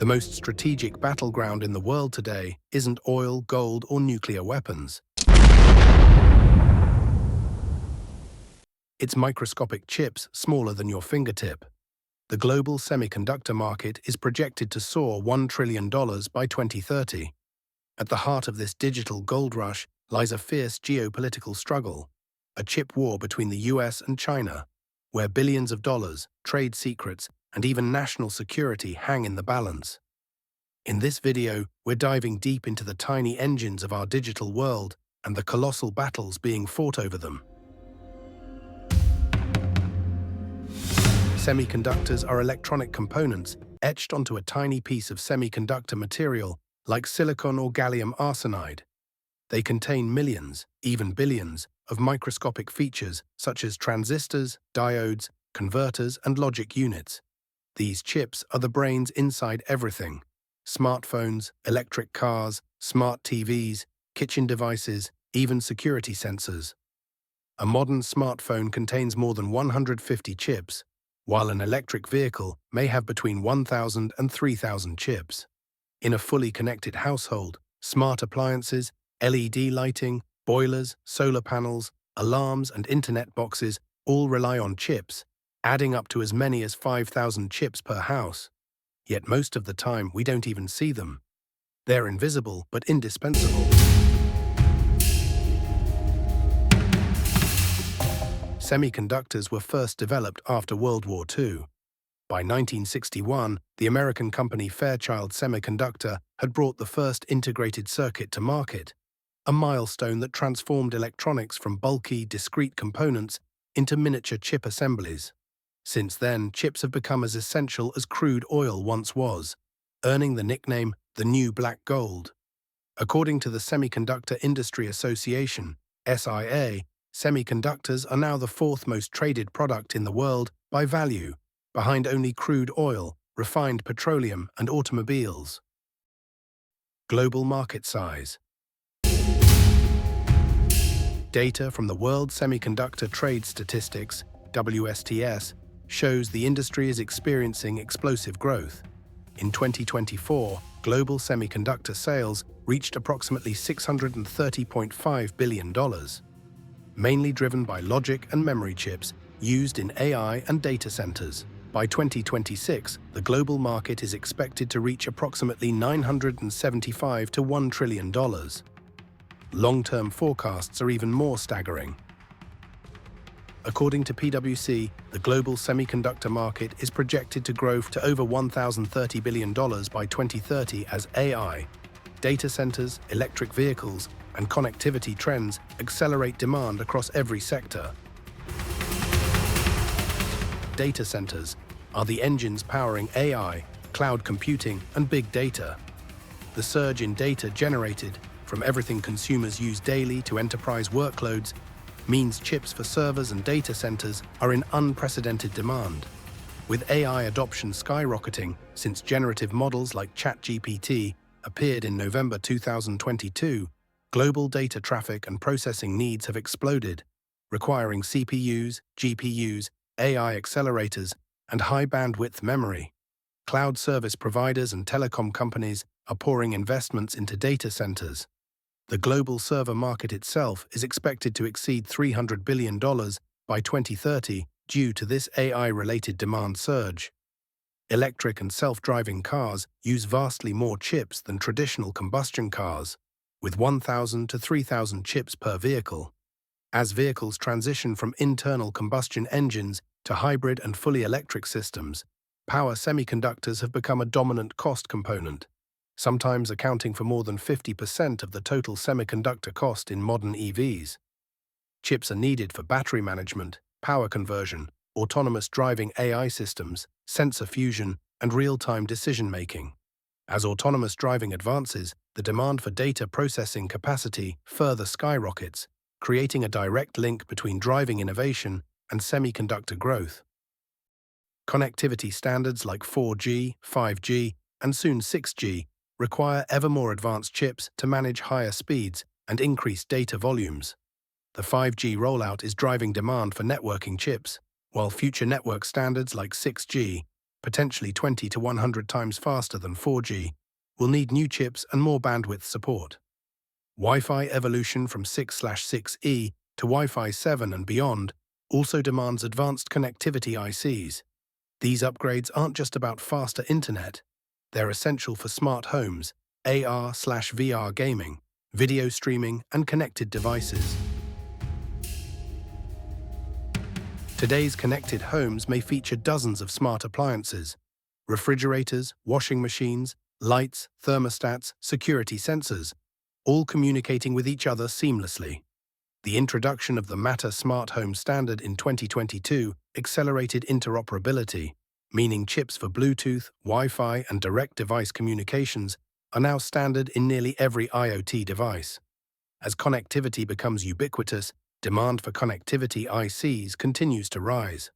The most strategic battleground in the world today isn't oil, gold, or nuclear weapons. It's microscopic chips smaller than your fingertip. The global semiconductor market is projected to soar $1 trillion by 2030. At the heart of this digital gold rush lies a fierce geopolitical struggle, a chip war between the US and China, where billions of dollars, trade secrets, and even national security hang in the balance. In this video, we're diving deep into the tiny engines of our digital world and the colossal battles being fought over them. Semiconductors are electronic components etched onto a tiny piece of semiconductor material like silicon or gallium arsenide. They contain millions, even billions, of microscopic features such as transistors, diodes, converters, and logic units. These chips are the brains inside everything: smartphones, electric cars, smart TVs, kitchen devices, even security sensors. A modern smartphone contains more than 150 chips, while an electric vehicle may have between 1,000 and 3,000 chips. In a fully connected household, smart appliances, LED lighting, boilers, solar panels, alarms, and internet boxes all rely on chips, adding up to as many as 5,000 chips per house. Yet most of the time we don't even see them. They're invisible but indispensable. Semiconductors were first developed after World War II. By 1961, the American company Fairchild Semiconductor had brought the first integrated circuit to market, a milestone that transformed electronics from bulky, discrete components into miniature chip assemblies. Since then, chips have become as essential as crude oil once was, earning the nickname the new black gold. According to the Semiconductor Industry Association, SIA, semiconductors are now the fourth most traded product in the world by value, behind only crude oil, refined petroleum, and automobiles. Global market size. Data from the World Semiconductor Trade Statistics, WSTS, shows the industry is experiencing explosive growth. In 2024, global semiconductor sales reached approximately $630.5 billion. Mainly driven by logic and memory chips used in AI and data centers. By 2026, the global market is expected to reach approximately $975 to $1 trillion. Long-term forecasts are even more staggering. According to PwC, the global semiconductor market is projected to grow to over $1,030 billion by 2030 as AI, data centers, electric vehicles, and connectivity trends accelerate demand across every sector. Data centers are the engines powering AI, cloud computing, and big data. The surge in data generated, from everything consumers use daily to enterprise workloads, means chips for servers and data centers are in unprecedented demand. With AI adoption skyrocketing since generative models like ChatGPT appeared in November 2022, global data traffic and processing needs have exploded, requiring CPUs, GPUs, AI accelerators, and high-bandwidth memory. Cloud service providers and telecom companies are pouring investments into data centers. The global server market itself is expected to exceed $300 billion by 2030 due to this AI-related demand surge. Electric and self-driving cars use vastly more chips than traditional combustion cars, with 1,000 to 3,000 chips per vehicle. As vehicles transition from internal combustion engines to hybrid and fully electric systems, power semiconductors have become a dominant cost component, sometimes accounting for more than 50% of the total semiconductor cost in modern EVs. Chips are needed for battery management, power conversion, autonomous driving AI systems, sensor fusion, and real-time decision-making. As autonomous driving advances, the demand for data processing capacity further skyrockets, creating a direct link between driving innovation and semiconductor growth. Connectivity standards like 4G, 5G, and soon 6G require ever more advanced chips to manage higher speeds and increase data volumes. The 5G rollout is driving demand for networking chips, while future network standards like 6G potentially 20 to 100 times faster than 4G, will need new chips and more bandwidth support. Wi-Fi evolution from 6/6E to Wi-Fi 7 and beyond also demands advanced connectivity ICs. These upgrades aren't just about faster internet, they're essential for smart homes, AR/VR gaming, video streaming, and connected devices. Today's connected homes may feature dozens of smart appliances: refrigerators, washing machines, lights, thermostats, security sensors, all communicating with each other seamlessly. The introduction of the Matter Smart Home Standard in 2022 accelerated interoperability, meaning chips for Bluetooth, Wi-Fi, and direct device communications are now standard in nearly every IoT device. As connectivity becomes ubiquitous, demand for connectivity ICs continues to rise.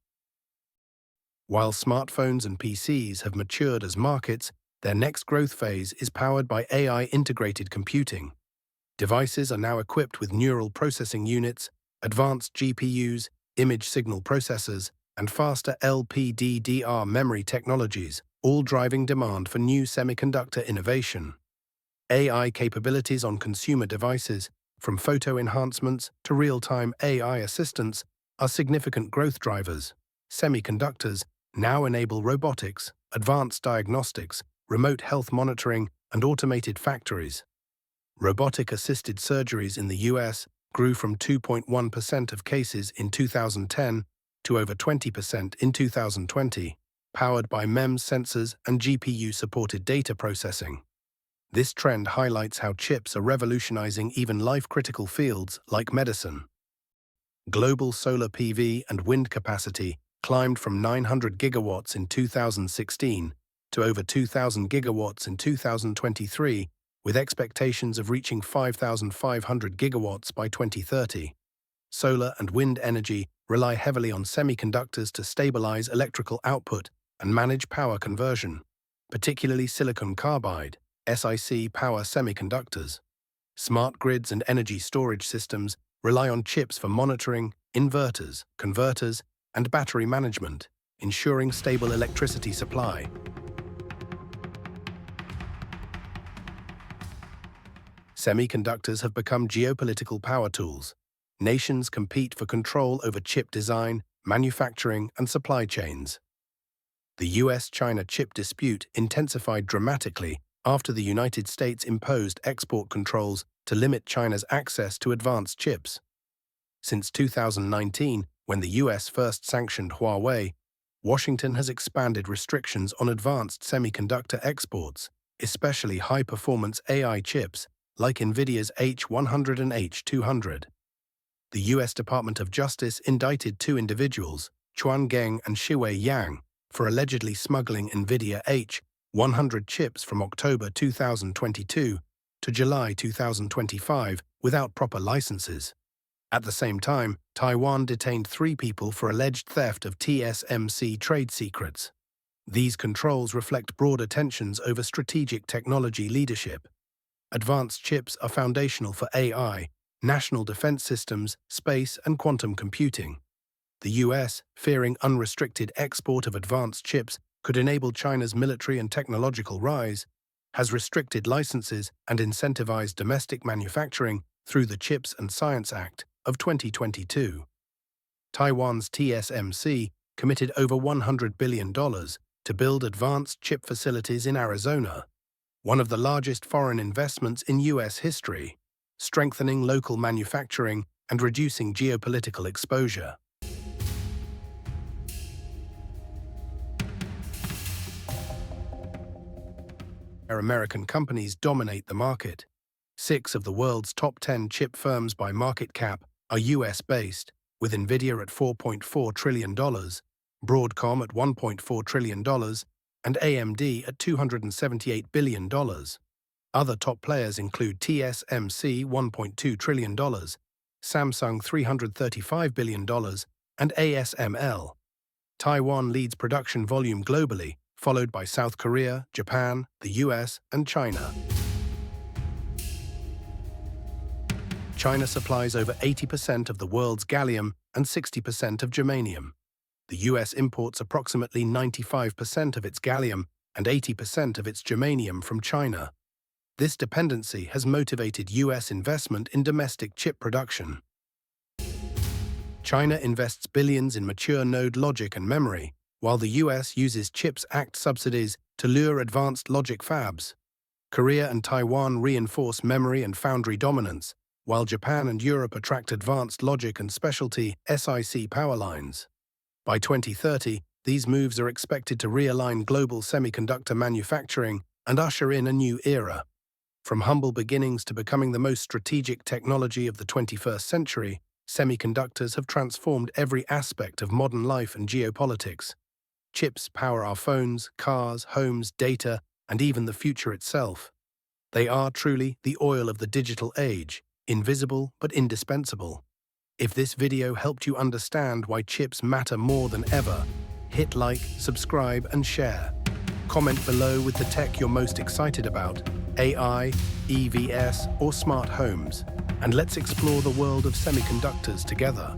While smartphones and PCs have matured as markets, their next growth phase is powered by AI-integrated computing. Devices are now equipped with neural processing units, advanced GPUs, image signal processors, and faster LPDDR memory technologies, all driving demand for new semiconductor innovation. AI capabilities on consumer devices, from photo enhancements to real-time AI assistants, are significant growth drivers. Semiconductors now enable robotics, advanced diagnostics, remote health monitoring, and automated factories. Robotic-assisted surgeries in the US grew from 2.1% of cases in 2010 to over 20% in 2020, powered by MEMS sensors and GPU-supported data processing. This trend highlights how chips are revolutionizing even life-critical fields like medicine. Global solar PV and wind capacity climbed from 900 gigawatts in 2016 to over 2,000 gigawatts in 2023, with expectations of reaching 5,500 gigawatts by 2030. Solar and wind energy rely heavily on semiconductors to stabilize electrical output and manage power conversion, particularly silicon carbide, SiC power semiconductors. Smart grids and energy storage systems rely on chips for monitoring, inverters, converters, and battery management, ensuring stable electricity supply. Semiconductors have become geopolitical power tools. Nations compete for control over chip design, manufacturing, and supply chains. The US-China chip dispute intensified dramatically after the United States imposed export controls to limit China's access to advanced chips. Since 2019, when the US first sanctioned Huawei, Washington has expanded restrictions on advanced semiconductor exports, especially high-performance AI chips like Nvidia's H100 and H200. The US Department of Justice indicted two individuals, Chuan Geng and Shiwei Yang, for allegedly smuggling Nvidia H100 chips from October 2022 to July 2025 without proper licenses. At the same time, Taiwan detained 3 people for alleged theft of TSMC trade secrets. These controls reflect broader tensions over strategic technology leadership. Advanced chips are foundational for AI, national defense systems, space, and quantum computing. The US, fearing unrestricted export of advanced chips could enable China's military and technological rise, has restricted licenses and incentivized domestic manufacturing through the Chips and Science Act of 2022. Taiwan's TSMC committed over $100 billion to build advanced chip facilities in Arizona, one of the largest foreign investments in US history, strengthening local manufacturing and reducing geopolitical exposure. American companies dominate the market. 6 of the world's top 10 chip firms by market cap are US-based, with Nvidia at $4.4 trillion, Broadcom at $1.4 trillion, and AMD at $278 billion. Other top players include TSMC $1.2 trillion, Samsung $335 billion, and ASML. Taiwan leads production volume globally, followed by South Korea, Japan, the US, and China. China supplies over 80% of the world's gallium and 60% of germanium. The US imports approximately 95% of its gallium and 80% of its germanium from China. This dependency has motivated US investment in domestic chip production. China invests billions in mature node logic and memory, while the US uses CHIPS Act subsidies to lure advanced logic fabs. Korea and Taiwan reinforce memory and foundry dominance, while Japan and Europe attract advanced logic and specialty SiC power lines. By 2030, these moves are expected to realign global semiconductor manufacturing and usher in a new era. From humble beginnings to becoming the most strategic technology of the 21st century, semiconductors have transformed every aspect of modern life and geopolitics. Chips power our phones, cars, homes, data, and even the future itself. They are truly the oil of the digital age, invisible but indispensable. If this video helped you understand why chips matter more than ever, hit like, subscribe, and share. Comment below with the tech you're most excited about, AI, EVs, or smart homes, and let's explore the world of semiconductors together.